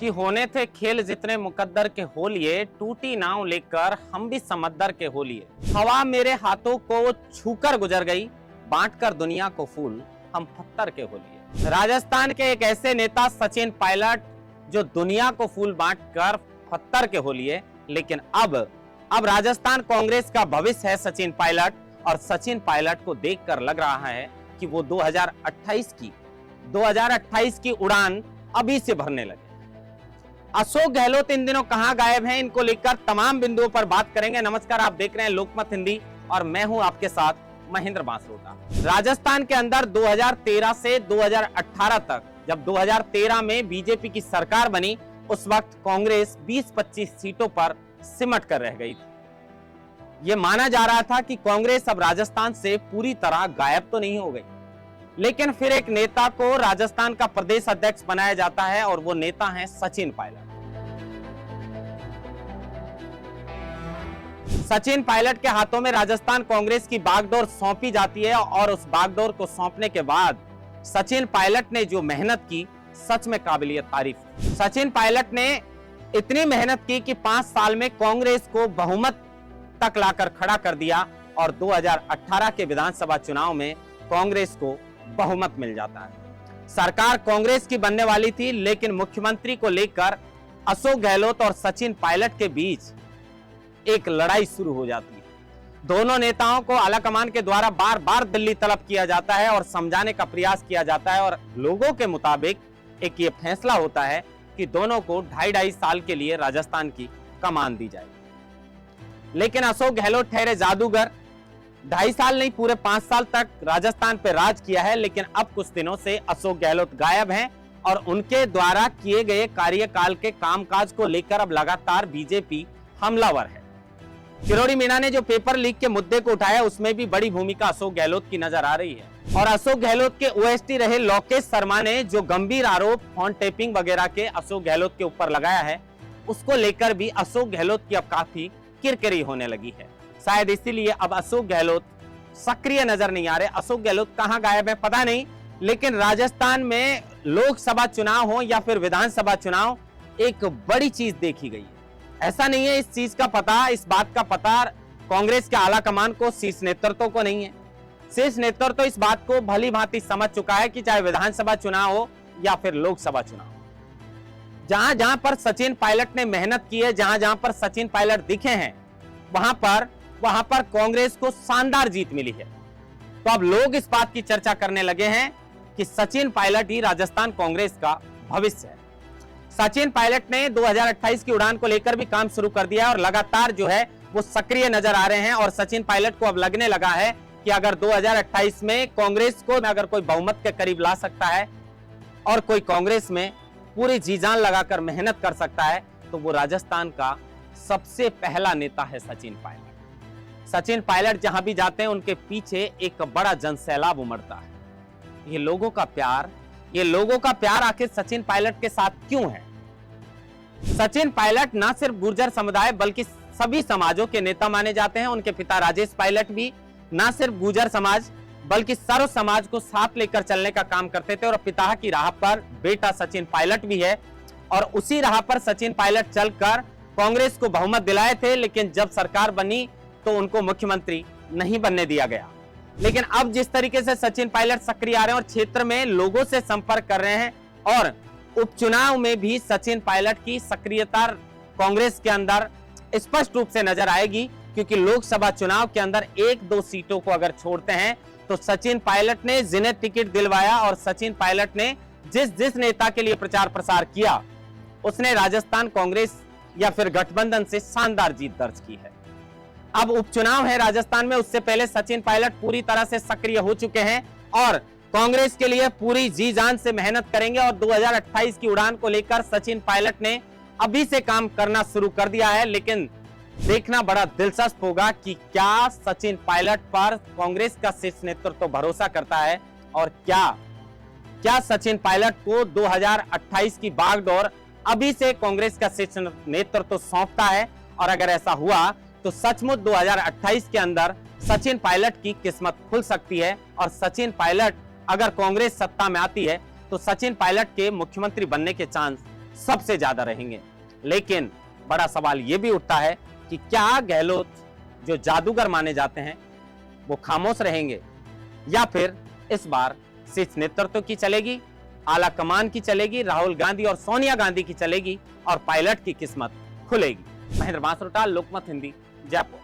कि होने थे खेल जितने मुकद्दर के हो लिए, टूटी नाव लेकर हम भी समंदर के हो लिए। हवा मेरे हाथों को छूकर गुजर गई, बांट कर दुनिया को फूल हम पत्थर के हो लिए। राजस्थान के एक ऐसे नेता सचिन पायलट जो दुनिया को फूल बांट कर पत्थर के हो लिए, लेकिन अब राजस्थान कांग्रेस का भविष्य है सचिन पायलट। और सचिन पायलट को देखकर लग रहा है कि वो 2028 की उड़ान अभी से भरने लगे। अशोक गहलोत इन दिनों कहां गायब हैं, इनको लेकर तमाम बिंदुओं पर बात करेंगे। नमस्कार, आप देख रहे हैं लोकमत हिंदी और मैं हूं आपके साथ महेंद्र बांसरोटा। राजस्थान के अंदर 2013 से 2018 तक, जब 2013 में बीजेपी की सरकार बनी, उस वक्त कांग्रेस 20-25 सीटों पर सिमट कर रह गई थी। यह माना जा रहा था कि कांग्रेस अब राजस्थान से पूरी तरह गायब तो नहीं हो गई, लेकिन फिर एक नेता को राजस्थान का प्रदेश अध्यक्ष बनाया जाता है और वो नेता हैं सचिन पायलट। सचिन पायलट के हाथों में राजस्थान कांग्रेस की बागडोर सौंपी जाती है और उस बागडोर को सौंपने के बाद सचिन पायलट ने जो मेहनत की, सच में काबिलिए तारीफ। सचिन पायलट ने इतनी मेहनत की कि 5 साल में कांग्रेस को बहुमत तक लाकर खड़ा कर दिया और 2018 के विधानसभा चुनाव में कांग्रेस को बहुमत मिल जाता है। सरकार कांग्रेस की बनने वाली थी, लेकिन मुख्यमंत्री को लेकर अशोक गहलोत और सचिन पायलट के बीच एक लड़ाई शुरू हो जाती है। दोनों नेताओं को आलाकमान के द्वारा बार बार दिल्ली तलब किया जाता है और समझाने का प्रयास किया जाता है और लोगों के मुताबिक एक ये फैसला होता है कि दोनों को 2.5 साल के लिए राजस्थान की कमान दी जाए। लेकिन अशोक गहलोत ठहरे जादूगर, 2.5 साल नहीं पूरे 5 साल तक राजस्थान पे राज किया है। लेकिन अब कुछ दिनों से अशोक गहलोत गायब हैं और उनके द्वारा किए गए कार्यकाल के कामकाज को लेकर अब लगातार बीजेपी हमलावर है। किरोड़ी मीणा ने जो पेपर लीक के मुद्दे को उठाया, उसमें भी बड़ी भूमिका अशोक गहलोत की नजर आ रही है। और अशोक गहलोत के ओएसटी रहे लोकेश शर्मा ने जो गंभीर आरोप फोन टेपिंग वगैरह के अशोक गहलोत के ऊपर लगाया है, उसको लेकर भी अशोक गहलोत की अब काफी किरकिरी होने लगी है। शायद इसीलिए अब अशोक गहलोत सक्रिय नजर नहीं आ रहे। अशोक गहलोत कहां गायब है पता नहीं, लेकिन राजस्थान में लोकसभा चुनाव हो या फिर विधानसभा चुनाव, एक बड़ी चीज देखी गई है। ऐसा नहीं है इस चीज का पता, इस बात का पता कांग्रेस के आला कमान को, शीर्ष नेतृत्व को नहीं है। शीर्ष नेतृत्व इस बात को भली भांति समझ चुका है कि चाहे विधानसभा चुनाव हो या फिर लोकसभा चुनाव, जहां जहां पर सचिन पायलट ने मेहनत की है, जहां जहां पर सचिन पायलट दिखे हैं, वहां पर कांग्रेस को शानदार जीत मिली है। तो अब लोग इस बात की चर्चा करने लगे हैं कि सचिन पायलट ही राजस्थान कांग्रेस का भविष्य है। सचिन पायलट ने 2028 की उड़ान को लेकर भी काम शुरू कर दिया और लगातार जो है वो सक्रिय नजर आ रहे हैं। और सचिन पायलट को अब लगने लगा है कि अगर 2028 में कांग्रेस को अगर कोई बहुमत के करीब ला सकता है और कोई कांग्रेस में पूरी जी जान लगाकर मेहनत कर सकता है, तो वो राजस्थान का सबसे पहला नेता है सचिन पायलट। सचिन पायलट जहां भी जाते हैं, उनके पीछे एक बड़ा जनसैलाब उमड़ता है। ये लोगों का प्यार आखिर सचिन पायलट के साथ क्यों है? सचिन पायलट ना सिर्फ गुर्जर समुदाय बल्कि सभी समाजों के नेता माने जाते हैं। उनके पिता राजेश पायलट भी ना सिर्फ गुर्जर समाज बल्कि सर्व समाज को साथ लेकर चलने का काम करते थे और पिता की राह पर बेटा सचिन पायलट भी है और उसी राह पर सचिन पायलट चलकर कांग्रेस को बहुमत दिलाए थे। लेकिन जब सरकार बनी तो उनको मुख्यमंत्री नहीं बनने दिया गया। लेकिन अब जिस तरीके से सचिन पायलट सक्रिय आ रहे हैं और क्षेत्र में लोगों से संपर्क कर रहे हैं और उपचुनाव में भी सचिन पायलट की सक्रियता कांग्रेस के अंदर स्पष्ट रूप से नजर आएगी, क्योंकि लोकसभा चुनाव के अंदर 1-2 सीटों को अगर छोड़ते हैं तो सचिन पायलट ने जिन्हें टिकट दिलवाया और सचिन पायलट ने जिस नेता के लिए प्रचार प्रसार किया, उसने राजस्थान कांग्रेस या फिर गठबंधन से शानदार जीत दर्ज की है। अब उपचुनाव है राजस्थान में, उससे पहले सचिन पायलट पूरी तरह से सक्रिय हो चुके हैं और कांग्रेस के लिए पूरी जी जान से मेहनत करेंगे। और 2028 की उड़ान को लेकर सचिन पायलट ने अभी से काम करना शुरू कर दिया है। लेकिन देखना बड़ा दिलचस्प होगा कि क्या सचिन पायलट पर कांग्रेस का शीर्ष नेतृत्व भरोसा करता है और क्या सचिन पायलट को 2028 की बागडोर अभी से कांग्रेस का शीर्ष नेतृत्व सौंपता है। और अगर ऐसा हुआ तो सचमुच 2028 के अंदर सचिन पायलट की किस्मत खुल सकती है और सचिन पायलट अगर कांग्रेस सत्ता में आती है तो सचिन पायलट के मुख्यमंत्री बनने के चांस सबसे ज्यादा रहेंगे। लेकिन बड़ा सवाल यह भी उठता है कि क्या गहलोत जो जादूगर माने जाते हैं वो खामोश रहेंगे, या फिर इस बार शीर्ष नेतृत्व की चलेगी, आला कमान की चलेगी, राहुल गांधी और सोनिया गांधी की चलेगी और पायलट की किस्मत खुलेगी। महेंद्र बांसरुटाल, लोकमत हिंदी, जयपुर।